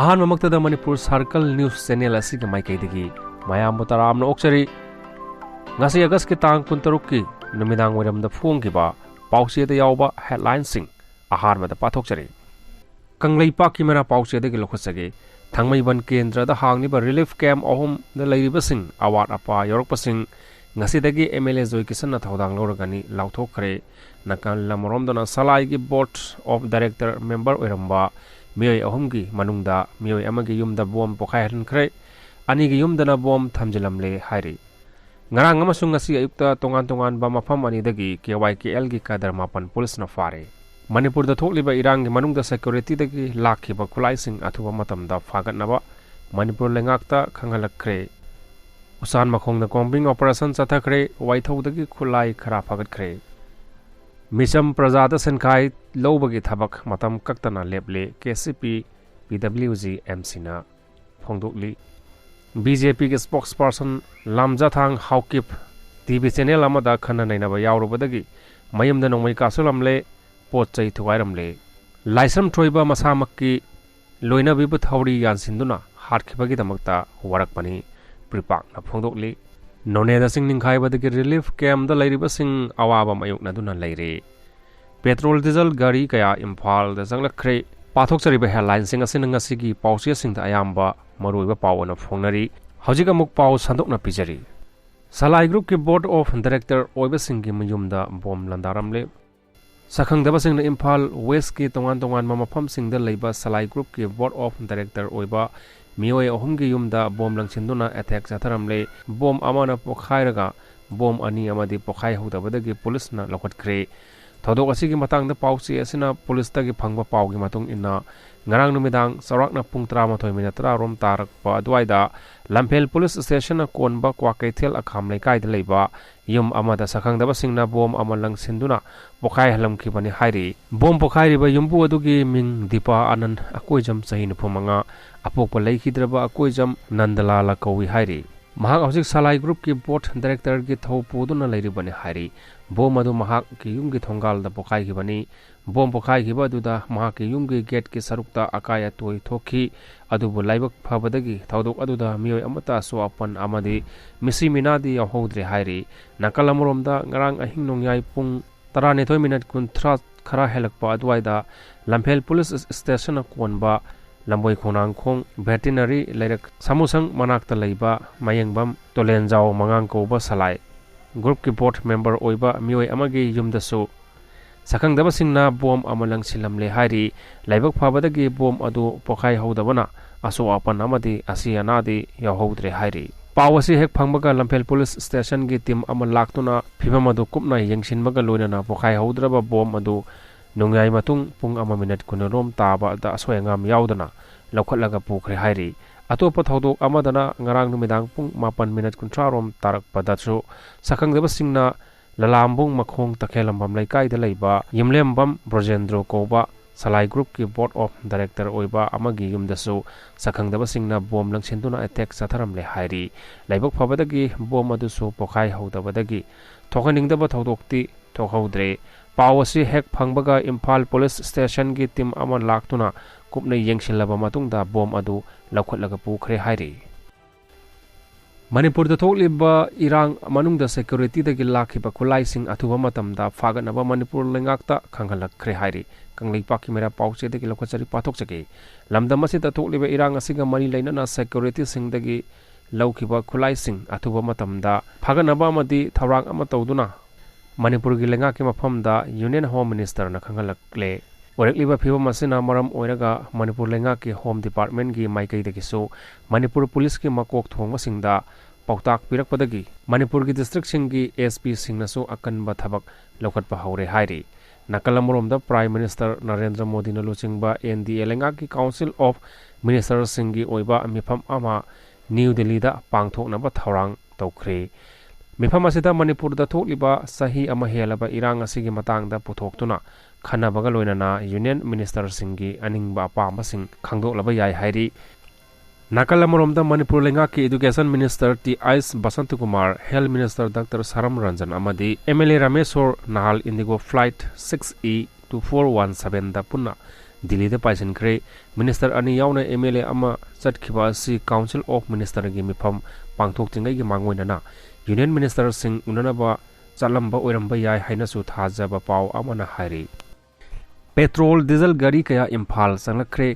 अहानमक्तदा Manipur circle news channel असिग माइकैदगी मयाम तरामना ओक्चरी ngasi August ki tang 13 ki numidang waramda phongkiba pause da yawba headline sing aharma da pathokchari kanglaipa ki mera pause da gilokhsage thangmai ban kendra da hangni ba relief camp ahum da lairiba sing awat apa yorok pasing ngasi dagi MLA Joy Kisan na thodang loragani lauthokre nakan lamorom dona salai gi board of director member oiramba miyoi ahum gi manungda miyoi amagi yumda bom pokhai hankhre ani gi yumdana bom thamjilamle hairi ngarang amasung ngasi ayukta tongan ba mafam ani dagi KYKL gi kadar mapan police na fare Manipur da thokliba Irang gi manungda security dagi lakkhiba khutlaising athuba matam da fagatnaba Manipur leingakta khanghallakhre usan makhong na combing operation chathakre waithau dagi khulai khara fagatkhre misam prajada senkai lobagi thabak matam kaktana leble KCP PWG MC na phongdokli BJP के spokesperson lamjathang haukip TV channel amada khana nainaba yaurubadagi mayamda nongmai kasulamle potchai thuairamle laisam thoiba masamakki loina bibu thauri yansinduna harkhibagi damakta warakpani pripak na phongdokli noneda sing ningkhaibadagi relief camp da lairiba sing awaba mayukna duna laire petrol diesel gari kaya imphal da janglakhre pathokchariba headline sing asin ngasigi pausia sing da ayamba maruiba pawona phongnari hojika muk paw sandokna pijari salai group ki board of director oiba singi mayumda bom landaramle sakhangdaba singna imphal west ki tongan mafam singda leiba salai group ki board of director oiba mioi ahumgi yumda bom langsinduna attack jatharamle bom amana pokhairaga bom ani amadi pokhai hodabadagi police na lokhatkre thodok asigi matangda pausi asina police tagi phangba pawgi matung inna ngarang numidang sarakna pung 13 rom tarak pa adwaida lamphel police station na konba kwakaithel akham laikai da leiba yum amada sakhangdaba singna bom amalang sinduna pokhai halam khibani hairi bom pokhai riba yumbu adugi ming dipa anan akoijam chahin phumanga apokpa leikhidraba akoijam nandalala kawi hairi mahak hojik salai group ki board director ki thopuduna leiribani hairi bom adu mahak ki yumgi thongal da pokhai khibani bom pokhai khiba duda mahak ki yumgi gate ki sarukta akaya toi thokhi adubu laibak phabadagi thodok aduda mioi amata so apan amadi misi minadi yahodre hairi nakalamromda ngarang ahing nongyai pung 12 minute kunthra khara helakpa adwaida lamphel police station konba lamboi khonang khong veterinary lairak samusang manakta leiba mayengbam tolenjao mangang ko ba salai group ki board member oiba mioi amagi yumdasu sakhangdaba singna bom amalang silamle hairi laibak phabadagi bom adu pokhai hodabana aso apan amadi asianadi yahodre hairi pawasi hek phangbaga lamphel police station gi team amal laktuna phibam adu kupna yengsinbaga loinana pokhai hodraba bom adu nongyai matung pung ama minute kunorom taba da asoyangam yaudana lokhatlaga pukre hairi atopa thodok amadana ngarang numidang pung 8 minute kuntrarom tarak padatsu sakhangdeba singna lalambung makhong takhelambam laikai da leiba yimlembam brojendro koba salai group ki board of director oiba amagi yumdasu sakhangdaba singna bom langsinduna attack satharamle hairi laibak phabadagi bom adusu pokhai hodabadagi thokaningdaba thodokti thokhaudre pawasi hek phangbaga imphal police station gi team aman laktuna kupnai yengsilaba matungda bom adu lokhatlaga pukre hairi Manipur da thokliba Irang manungda security dagi lakkhiba khutlaising athuba matamda fagatnaba Manipur leingakta khanghallakhre hairi kanglaipa ki mera pauche dagi lokhachari pathokchake lamdam asida thokliba Irang asiga mani lainana security sing dagi laukhiba khutlaising athuba matamda fagatnaba amadi thawrang ama tawduna Manipur gi leingakki mafamda Union Home Minister na khanghallakhre orekliba phibam asina maram oiraga Manipur leingakki Home Department gi maikai dagi so Manipur Police ki makok thongba singda pautak pirakpadagi Manipur gi district singi SP singnasu akanba thabak lokhatpa haure hairi nakalamromda Prime Minister Narendra Modi na luchingba NDA leingakki Council of Ministers singi oiba mifam ama New Delhi da pangthoknaba thawrang tawkhre mifam asida Manipur da thokliba sahi ama helaba Irang asigi matangda puthoktuna khanabaga loinana Union Minister singi aningba pamba sing khangdoklaba yai hairi nakalamromda Manipur leingakki Education Minister T.I.S. Basant Kumar Health Minister Dr. Saram Ranjan amadi MLA Rameshwar Nahal Indigo Flight 6E2417 da punna Delhi दा पाइसनख्रे minister अनि यावना MLA अमा चटखिबा असि council of minister गी मिफम पांगथोक्तिंगै गी मांगोइनना union minister Singh उननबा चलंबा ओइरंबा याय हाइनसु थाजबा पाव अमना हाइरि petrol diesel गाड़ी कया इम्फाल संगलख्रे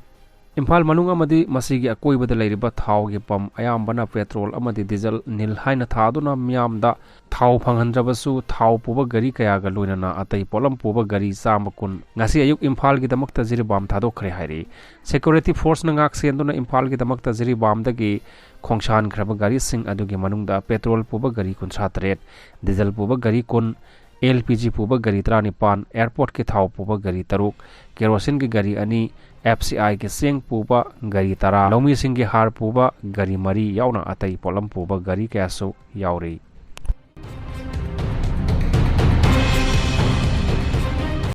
इम्फाल मनुंग अमदी मसीगी अकोइबदा लैरिबा थाव गी पम अयाम्बना पेट्रोल अमदी डीजल निल हाइना थादुना मियामदा थाव फंगहनद्रबसु थाव पुबा गाड़ी कयागा लोइनना अतै पोलम पुबा गाड़ी चामकुन ngasi ayuk इम्फाल गी दमकता जिरिबाम थादोखरे हाइरि सिक्योरिटी फोर्स ना ngak सेंदुना इम्फाल गी दमकता जिरिबाम दगी खोंगसान खरबा गाड़ी सिंह अदुगी मनुंगदा पेट्रोल पुबा गाड़ी 93 डीजल पुबा गाड़ी 10 LPG पुबा गाड़ी 35 एयरपोर्ट के थाव पुबा गाड़ी 3 केरोसिन की गाड़ी अनि FCI के सेंग पुबा गाड़ी 10 लौमी सिंह के हार पुबा गाड़ी 3 यावना अतै पोलम पुबा गाड़ी 100 यावरी